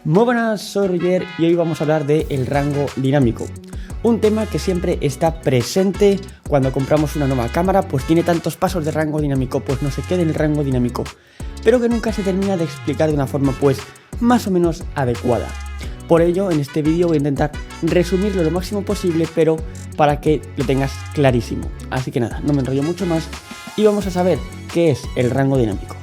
Muy buenas, soy Roger y hoy vamos a hablar del rango dinámico. Un tema que siempre está presente cuando compramos una nueva cámara, pues tiene tantos pasos de rango dinámico, pues no se queda en el rango dinámico, pero que nunca se termina de explicar de una forma pues más o menos adecuada. Por ello, en este vídeo voy a intentar resumirlo lo máximo posible, pero para que lo tengas clarísimo. Así que nada, no me enrollo mucho más y vamos a saber qué es el rango dinámico.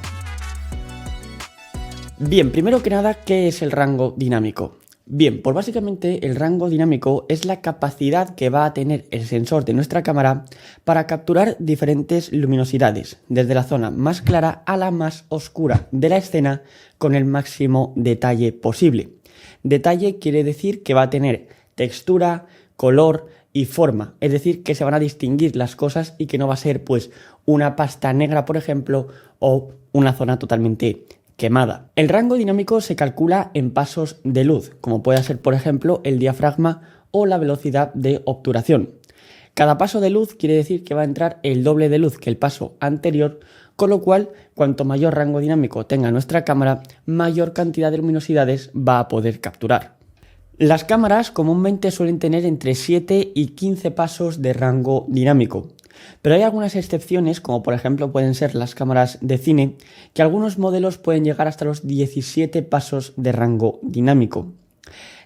Bien, primero que nada, ¿qué es el rango dinámico? Bien, pues básicamente el rango dinámico es la capacidad que va a tener el sensor de nuestra cámara para capturar diferentes luminosidades, desde la zona más clara a la más oscura de la escena con el máximo detalle posible. Detalle quiere decir que va a tener textura, color y forma, es decir, que se van a distinguir las cosas y que no va a ser pues una pasta negra, por ejemplo, o una zona totalmente quemada. El rango dinámico se calcula en pasos de luz, como puede ser por ejemplo el diafragma o la velocidad de obturación. Cada paso de luz quiere decir que va a entrar el doble de luz que el paso anterior, con lo cual cuanto mayor rango dinámico tenga nuestra cámara, mayor cantidad de luminosidades va a poder capturar. Las cámaras comúnmente suelen tener entre 7 y 15 pasos de rango dinámico. Pero hay algunas excepciones, como por ejemplo pueden ser las cámaras de cine, que algunos modelos pueden llegar hasta los 17 pasos de rango dinámico.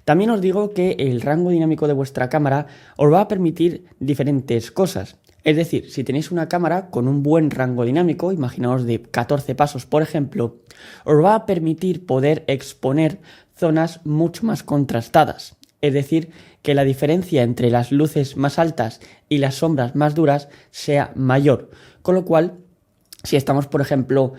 También os digo que el rango dinámico de vuestra cámara os va a permitir diferentes cosas. Es decir, si tenéis una cámara con un buen rango dinámico, imaginaos de 14 pasos por ejemplo, os va a permitir poder exponer zonas mucho más contrastadas. Es decir, que la diferencia entre las luces más altas y las sombras más duras sea mayor, con lo cual si estamos, por ejemplo,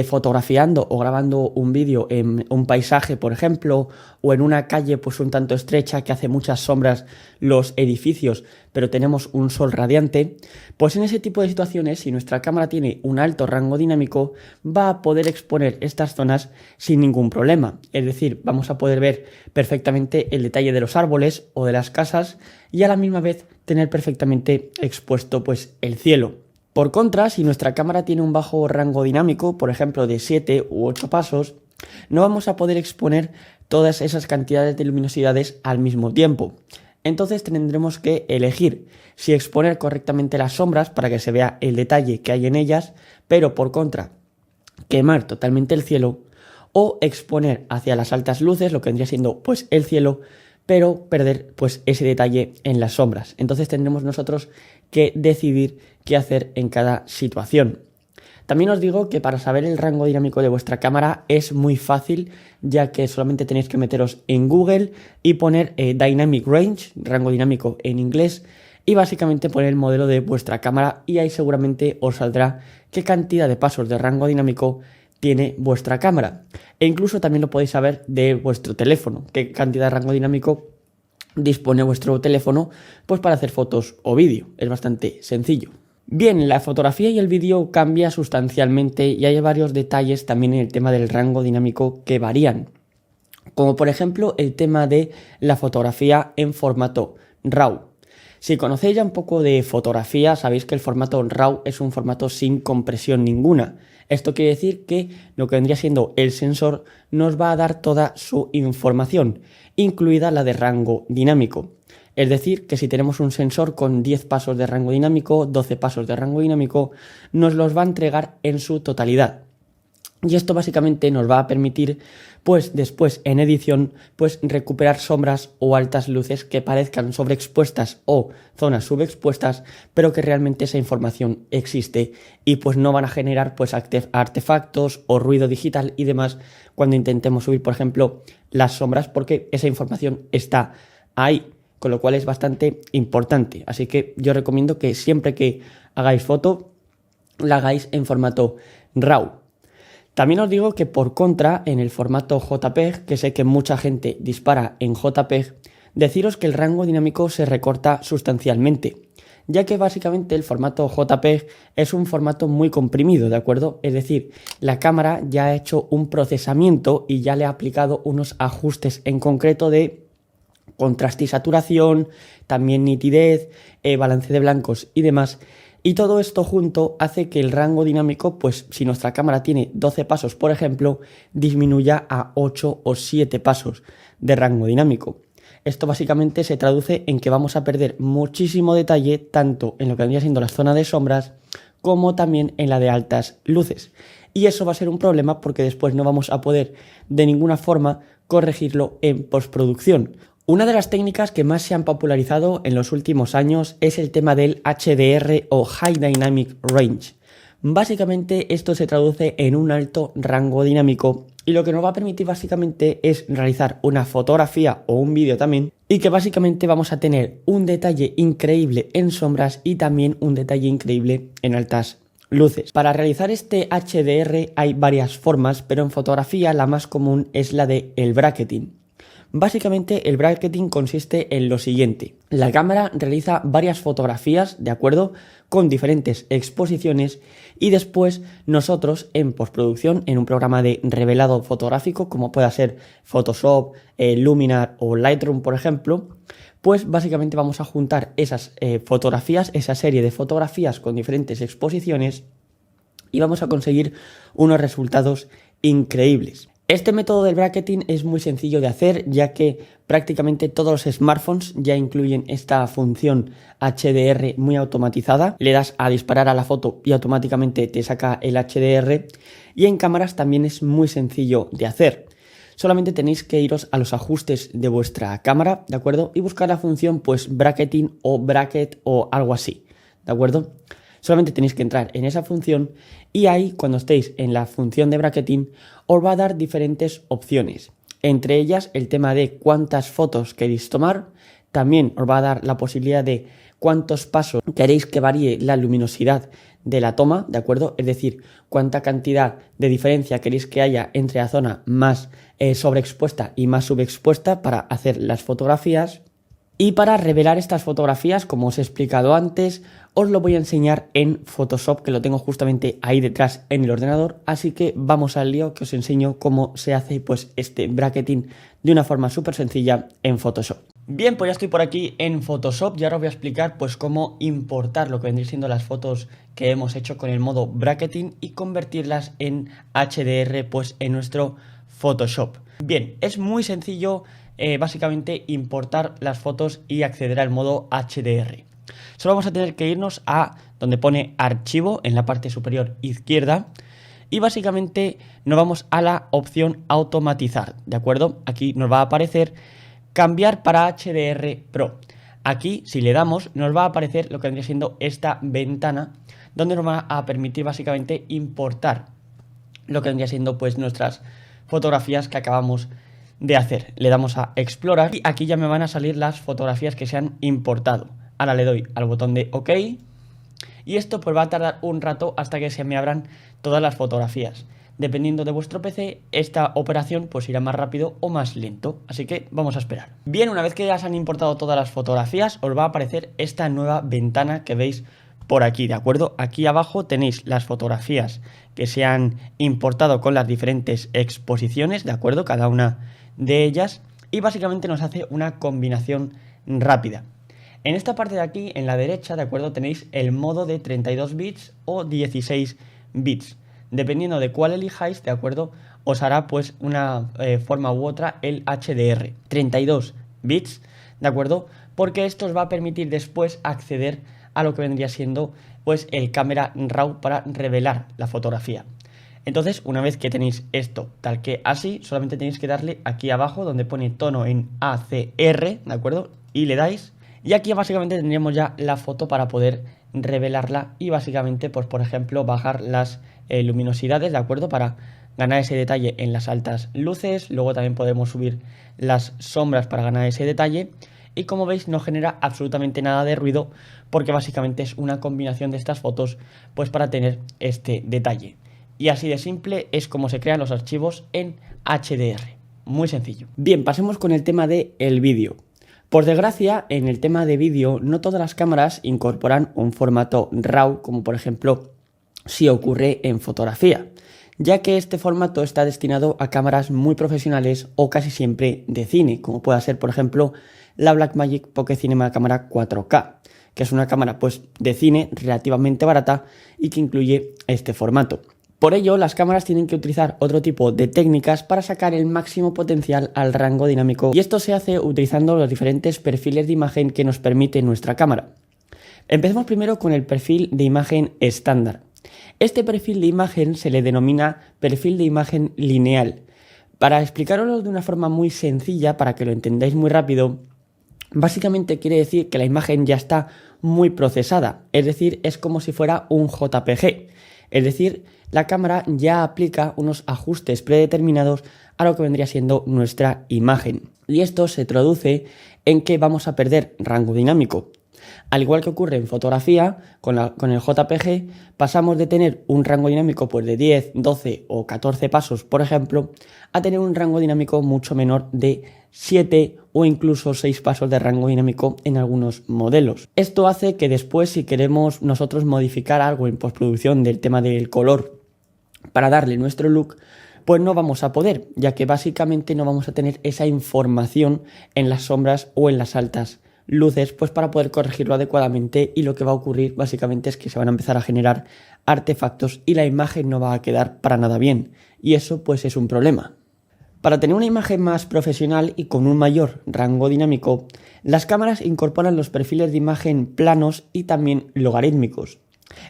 fotografiando o grabando un vídeo en un paisaje, por ejemplo, o en una calle pues un tanto estrecha que hace muchas sombras los edificios, pero tenemos un sol radiante, pues en ese tipo de situaciones, si nuestra cámara tiene un alto rango dinámico, va a poder exponer estas zonas sin ningún problema. Es decir, vamos a poder ver perfectamente el detalle de los árboles o de las casas y a la misma vez tener perfectamente expuesto pues el cielo. Por contra, si nuestra cámara tiene un bajo rango dinámico, por ejemplo de 7 u 8 pasos, no vamos a poder exponer todas esas cantidades de luminosidades al mismo tiempo. Entonces tendremos que elegir si exponer correctamente las sombras para que se vea el detalle que hay en ellas, pero por contra, quemar totalmente el cielo, o exponer hacia las altas luces, lo que vendría siendo pues el cielo, pero perder pues ese detalle en las sombras. Entonces tendremos nosotros que decidir qué hacer en cada situación. También os digo que para saber el rango dinámico de vuestra cámara es muy fácil, ya que solamente tenéis que meteros en Google y poner Dynamic Range, rango dinámico en inglés, y básicamente poner el modelo de vuestra cámara y ahí seguramente os saldrá qué cantidad de pasos de rango dinámico tiene vuestra cámara. E incluso también lo podéis saber de vuestro teléfono, qué cantidad de rango dinámico dispone vuestro teléfono pues para hacer fotos o vídeo. Es bastante sencillo. Bien, la fotografía y el vídeo cambia sustancialmente y hay varios detalles también en el tema del rango dinámico que varían. Como por ejemplo el tema de la fotografía en formato RAW. Si conocéis ya un poco de fotografía, sabéis que el formato RAW es un formato sin compresión ninguna. Esto quiere decir que lo que vendría siendo el sensor nos va a dar toda su información, incluida la de rango dinámico. Es decir, que si tenemos un sensor con 10 pasos de rango dinámico, 12 pasos de rango dinámico, nos los va a entregar en su totalidad. Y esto básicamente nos va a permitir, pues después en edición, pues recuperar sombras o altas luces que parezcan sobreexpuestas o zonas subexpuestas, pero que realmente esa información existe y pues no van a generar pues artefactos o ruido digital y demás cuando intentemos subir, por ejemplo, las sombras, porque esa información está ahí, con lo cual es bastante importante. Así que yo recomiendo que siempre que hagáis foto, la hagáis en formato RAW. También os digo que por contra, en el formato JPEG, que sé que mucha gente dispara en JPEG, deciros que el rango dinámico se recorta sustancialmente, ya que básicamente el formato JPEG es un formato muy comprimido, ¿de acuerdo? Es decir, la cámara ya ha hecho un procesamiento y ya le ha aplicado unos ajustes en concreto de contraste y saturación, también nitidez, balance de blancos y demás, Y todo esto junto hace que el rango dinámico, pues si nuestra cámara tiene 12 pasos, por ejemplo, disminuya a 8 o 7 pasos de rango dinámico. Esto básicamente se traduce en que vamos a perder muchísimo detalle tanto en lo que vendría siendo la zona de sombras como también en la de altas luces. Y eso va a ser un problema porque después no vamos a poder de ninguna forma corregirlo en postproducción. Una de las técnicas que más se han popularizado en los últimos años es el tema del HDR o High Dynamic Range. Básicamente esto se traduce en un alto rango dinámico y lo que nos va a permitir básicamente es realizar una fotografía o un vídeo también y que básicamente vamos a tener un detalle increíble en sombras y también un detalle increíble en altas luces. Para realizar este HDR hay varias formas, pero en fotografía la más común es la de el bracketing. Básicamente el bracketing consiste en lo siguiente: la cámara realiza varias fotografías, ¿de acuerdo?, con diferentes exposiciones y después nosotros en postproducción, en un programa de revelado fotográfico como pueda ser Photoshop, Luminar o Lightroom, por ejemplo, pues básicamente vamos a juntar esas fotografías, esa serie de fotografías con diferentes exposiciones y vamos a conseguir unos resultados increíbles. Este método del bracketing es muy sencillo de hacer, ya que prácticamente todos los smartphones ya incluyen esta función HDR muy automatizada. Le das a disparar a la foto y automáticamente te saca el HDR, y en cámaras también es muy sencillo de hacer. Solamente tenéis que iros a los ajustes de vuestra cámara, ¿de acuerdo? Y buscar la función pues bracketing o bracket o algo así, ¿de acuerdo? Solamente tenéis que entrar en esa función y ahí, cuando estéis en la función de bracketing, os va a dar diferentes opciones. Entre ellas el tema de cuántas fotos queréis tomar. También os va a dar la posibilidad de cuántos pasos queréis que varíe la luminosidad de la toma, ¿de acuerdo? Es decir, cuánta cantidad de diferencia queréis que haya entre la zona más sobreexpuesta y más subexpuesta para hacer las fotografías. Y para revelar estas fotografías, como os he explicado antes, os lo voy a enseñar en Photoshop, que lo tengo justamente ahí detrás en el ordenador. Así que vamos al lío, que os enseño cómo se hace pues este bracketing de una forma súper sencilla en Photoshop. Bien, pues ya estoy por aquí en Photoshop y ahora os voy a explicar pues cómo importar lo que vendría siendo las fotos que hemos hecho con el modo bracketing y convertirlas en HDR pues en nuestro Photoshop. Bien, es muy sencillo básicamente importar las fotos y acceder al modo HDR. Solo vamos a tener que irnos a donde pone archivo en la parte superior izquierda y básicamente nos vamos a la opción automatizar, ¿de acuerdo? Aquí nos va a aparecer cambiar para HDR Pro. Aquí, si le damos, nos va a aparecer lo que vendría siendo esta ventana donde nos va a permitir básicamente importar lo que vendría siendo pues nuestras fotografías que acabamos de hacer. Le damos a explorar y aquí ya me van a salir las fotografías que se han importado. Ahora le doy al botón de OK y esto pues va a tardar un rato hasta que se me abran todas las fotografías. Dependiendo de vuestro PC, esta operación pues irá más rápido o más lento, así que vamos a esperar. Bien, una vez que ya se han importado todas las fotografías, os va a aparecer esta nueva ventana que veis por aquí, ¿de acuerdo? Aquí abajo tenéis las fotografías que se han importado con las diferentes exposiciones, ¿de acuerdo? Cada una de ellas, y básicamente nos hace una combinación rápida. En esta parte de aquí, en la derecha, ¿de acuerdo? Tenéis el modo de 32 bits o 16 bits. Dependiendo de cuál elijáis, ¿de acuerdo?, os hará pues una forma u otra el HDR. 32 bits, ¿de acuerdo? Porque esto os va a permitir después acceder a lo que vendría siendo pues el Camera Raw para revelar la fotografía. Entonces, una vez que tenéis esto tal que así, solamente tenéis que darle aquí abajo donde pone tono en ACR, ¿de acuerdo? Y le dais, y aquí básicamente tendríamos ya la foto para poder revelarla y básicamente, pues por ejemplo, bajar las luminosidades, ¿de acuerdo? Para ganar ese detalle en las altas luces. Luego también podemos subir las sombras para ganar ese detalle. Y como veis, no genera absolutamente nada de ruido porque básicamente es una combinación de estas fotos pues para tener este detalle. Y así de simple es como se crean los archivos en HDR. Muy sencillo. Bien, pasemos con el tema del vídeo. Por desgracia, en el tema de vídeo, no todas las cámaras incorporan un formato RAW, como por ejemplo si ocurre en fotografía, ya que este formato está destinado a cámaras muy profesionales o casi siempre de cine, como pueda ser por ejemplo la Blackmagic Pocket Cinema cámara 4K, que es una cámara pues de cine relativamente barata y que incluye este formato. Por ello, las cámaras tienen que utilizar otro tipo de técnicas para sacar el máximo potencial al rango dinámico, y esto se hace utilizando los diferentes perfiles de imagen que nos permite nuestra cámara. Empecemos primero con el perfil de imagen estándar. Este perfil de imagen se le denomina perfil de imagen lineal. Para explicaroslo de una forma muy sencilla, para que lo entendáis muy rápido, básicamente quiere decir que la imagen ya está muy procesada, es decir, es como si fuera un JPG. Es decir, la cámara ya aplica unos ajustes predeterminados a lo que vendría siendo nuestra imagen. Y esto se traduce en que vamos a perder rango dinámico. Al igual que ocurre en fotografía, con el JPG, pasamos de tener un rango dinámico pues, de 10, 12 o 14 pasos, por ejemplo, a tener un rango dinámico mucho menor de 7 o incluso 6 pasos de rango dinámico en algunos modelos. Esto hace que después, si queremos nosotros modificar algo en postproducción del tema del color para darle nuestro look, pues no vamos a poder, ya que básicamente no vamos a tener esa información en las sombras o en las altas luces, pues para poder corregirlo adecuadamente, y lo que va a ocurrir básicamente es que se van a empezar a generar artefactos y la imagen no va a quedar para nada bien, y eso pues es un problema. Para tener una imagen más profesional y con un mayor rango dinámico, las cámaras incorporan los perfiles de imagen planos y también logarítmicos.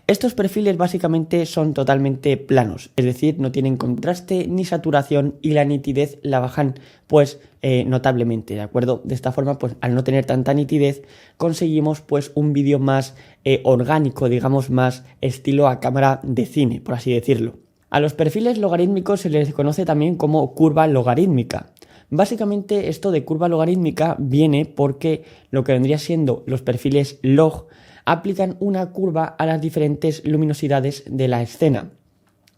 Estos perfiles básicamente son totalmente planos, es decir, no tienen contraste ni saturación, y la nitidez la bajan pues notablemente, ¿de acuerdo? De esta forma, pues al no tener tanta nitidez, conseguimos pues un vídeo más orgánico, digamos, más estilo a cámara de cine, por así decirlo. A los perfiles logarítmicos se les conoce también como curva logarítmica. Básicamente esto de curva logarítmica viene porque lo que vendría siendo los perfiles log aplican una curva a las diferentes luminosidades de la escena.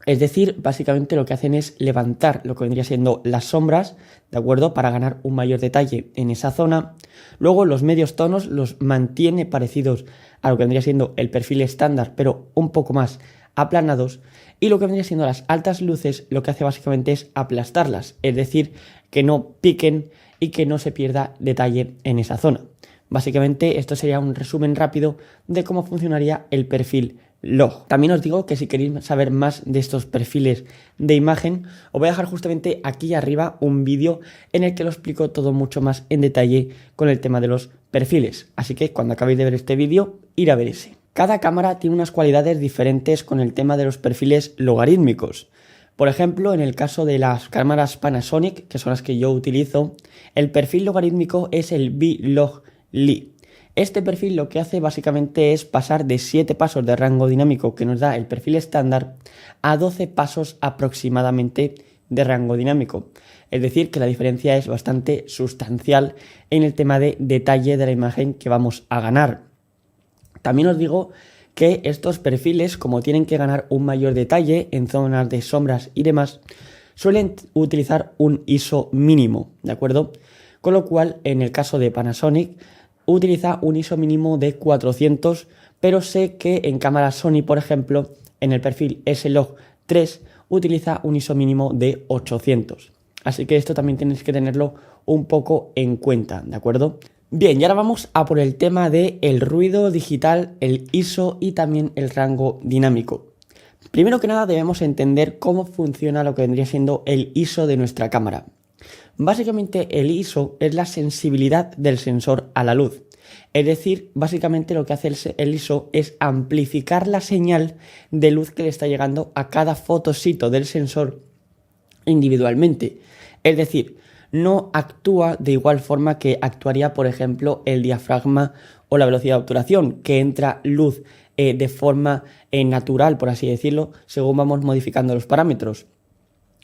Es decir, básicamente lo que hacen es levantar lo que vendría siendo las sombras, ¿de acuerdo? Para ganar un mayor detalle en esa zona. Luego los medios tonos los mantiene parecidos a lo que vendría siendo el perfil estándar, pero un poco más aplanados. Y lo que vendría siendo las altas luces, lo que hace básicamente es aplastarlas, es decir, que no piquen y que no se pierda detalle en esa zona. Básicamente esto sería un resumen rápido de cómo funcionaría el perfil log. También os digo que si queréis saber más de estos perfiles de imagen, os voy a dejar justamente aquí arriba un vídeo en el que lo explico todo mucho más en detalle con el tema de los perfiles. Así que cuando acabéis de ver este vídeo, ir a ver ese. Cada cámara tiene unas cualidades diferentes con el tema de los perfiles logarítmicos. Por ejemplo, en el caso de las cámaras Panasonic, que son las que yo utilizo, el perfil logarítmico es el V-Log-Li. Este perfil lo que hace básicamente es pasar de 7 pasos de rango dinámico que nos da el perfil estándar a 12 pasos aproximadamente de rango dinámico. Es decir, que la diferencia es bastante sustancial en el tema de detalle de la imagen que vamos a ganar. También os digo que estos perfiles, como tienen que ganar un mayor detalle en zonas de sombras y demás, suelen utilizar un ISO mínimo, ¿de acuerdo? Con lo cual, en el caso de Panasonic, utiliza un ISO mínimo de 400, pero sé que en cámara Sony, por ejemplo, en el perfil S-Log3, utiliza un ISO mínimo de 800. Así que esto también tenéis que tenerlo un poco en cuenta, ¿de acuerdo? Bien, y ahora vamos a por el tema del ruido digital, el ISO y también el rango dinámico. Primero que nada debemos entender cómo funciona lo que vendría siendo el ISO de nuestra cámara. Básicamente el ISO es la sensibilidad del sensor a la luz. Es decir, básicamente lo que hace el ISO es amplificar la señal de luz que le está llegando a cada fotosito del sensor individualmente. Es decir, no actúa de igual forma que actuaría, por ejemplo, el diafragma o la velocidad de obturación, que entra luz de forma natural, por así decirlo, según vamos modificando los parámetros.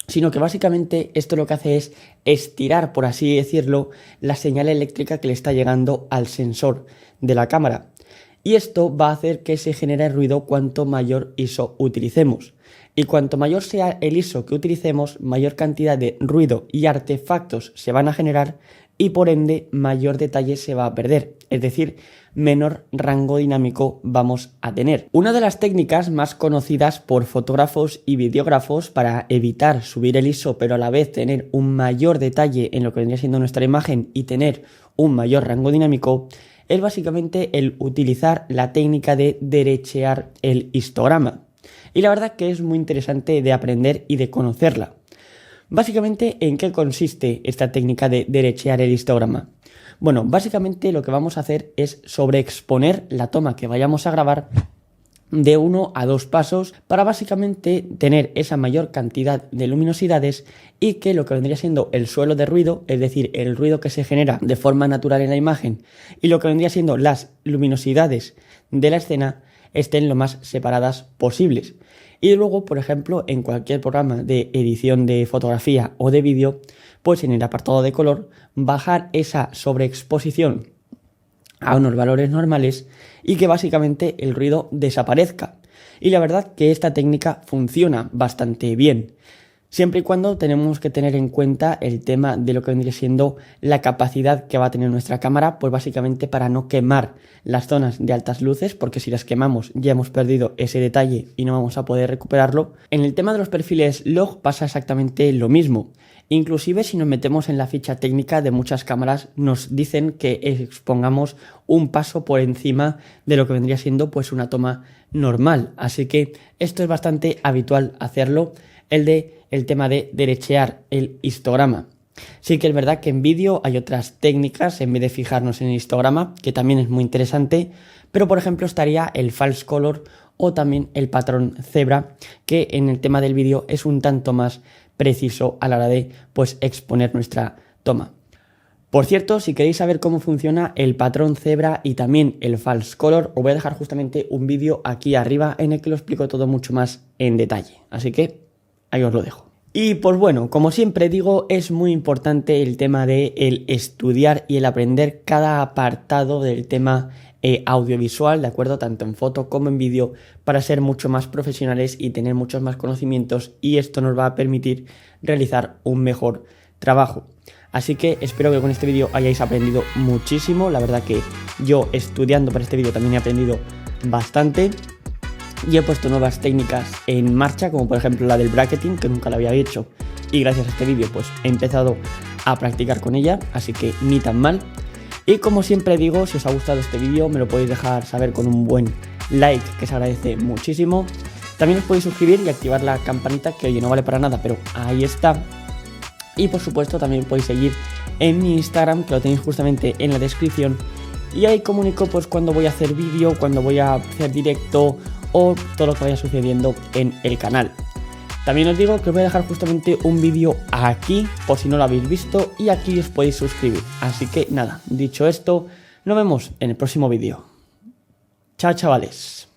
Sino que básicamente esto lo que hace es estirar, por así decirlo, la señal eléctrica que le está llegando al sensor de la cámara. Y esto va a hacer que se genere ruido cuanto mayor ISO utilicemos. Y cuanto mayor sea el ISO que utilicemos, mayor cantidad de ruido y artefactos se van a generar y por ende mayor detalle se va a perder. Es decir, menor rango dinámico vamos a tener. Una de las técnicas más conocidas por fotógrafos y videógrafos para evitar subir el ISO pero a la vez tener un mayor detalle en lo que vendría siendo nuestra imagen y tener un mayor rango dinámico es básicamente el utilizar la técnica de derechear el histograma. Y la verdad que es muy interesante de aprender y de conocerla. Básicamente, ¿en qué consiste esta técnica de derechear el histograma? Bueno, básicamente lo que vamos a hacer es sobreexponer la toma que vayamos a grabar de 1 a 2 pasos para básicamente tener esa mayor cantidad de luminosidades y que lo que vendría siendo el suelo de ruido, es decir, el ruido que se genera de forma natural en la imagen, y lo que vendría siendo las luminosidades de la escena estén lo más separadas posibles. Y luego, por ejemplo, en cualquier programa de edición de fotografía o de vídeo, pues en el apartado de color, bajar esa sobreexposición a unos valores normales y que básicamente el ruido desaparezca. Y la verdad que esta técnica funciona bastante bien, siempre y cuando tenemos que tener en cuenta el tema de lo que vendría siendo la capacidad que va a tener nuestra cámara, pues básicamente para no quemar las zonas de altas luces, porque si las quemamos ya hemos perdido ese detalle y no vamos a poder recuperarlo. En el tema de los perfiles log pasa exactamente lo mismo. Inclusive si nos metemos en la ficha técnica de muchas cámaras nos dicen que expongamos un paso por encima de lo que vendría siendo pues una toma normal. Así que esto es bastante habitual hacerlo, el tema de derechear el histograma. Sí que es verdad que en vídeo hay otras técnicas en vez de fijarnos en el histograma, que también es muy interesante, pero por ejemplo estaría el false color o también el patrón cebra, que en el tema del vídeo es un tanto más preciso a la hora de pues exponer nuestra toma. Por cierto, si queréis saber cómo funciona el patrón cebra y también el false color, os voy a dejar justamente un vídeo aquí arriba en el que lo explico todo mucho más en detalle. Así que ahí os lo dejo. Y pues bueno, como siempre digo, es muy importante el tema de el estudiar y el aprender cada apartado del tema audiovisual, ¿de acuerdo? Tanto en foto como en vídeo, para ser mucho más profesionales y tener muchos más conocimientos, y esto nos va a permitir realizar un mejor trabajo. Así que espero que con este vídeo hayáis aprendido muchísimo. La verdad que yo estudiando para este vídeo también he aprendido bastante. Y he puesto nuevas técnicas en marcha, como por ejemplo la del bracketing, que nunca la había hecho. Y gracias a este vídeo pues he empezado a practicar con ella, así que ni tan mal. Y como siempre digo, si os ha gustado este vídeo me lo podéis dejar saber con un buen like, que se agradece muchísimo. También os podéis suscribir y activar la campanita, que oye, no vale para nada, pero ahí está. Y por supuesto también podéis seguir en mi Instagram, que lo tenéis justamente en la descripción. Y ahí comunico pues cuando voy a hacer vídeo, cuando voy a hacer directo o todo lo que vaya sucediendo en el canal. También os digo que os voy a dejar justamente un vídeo aquí, por si no lo habéis visto, y aquí os podéis suscribir. Así que nada, dicho esto, nos vemos en el próximo vídeo. Chao, chavales.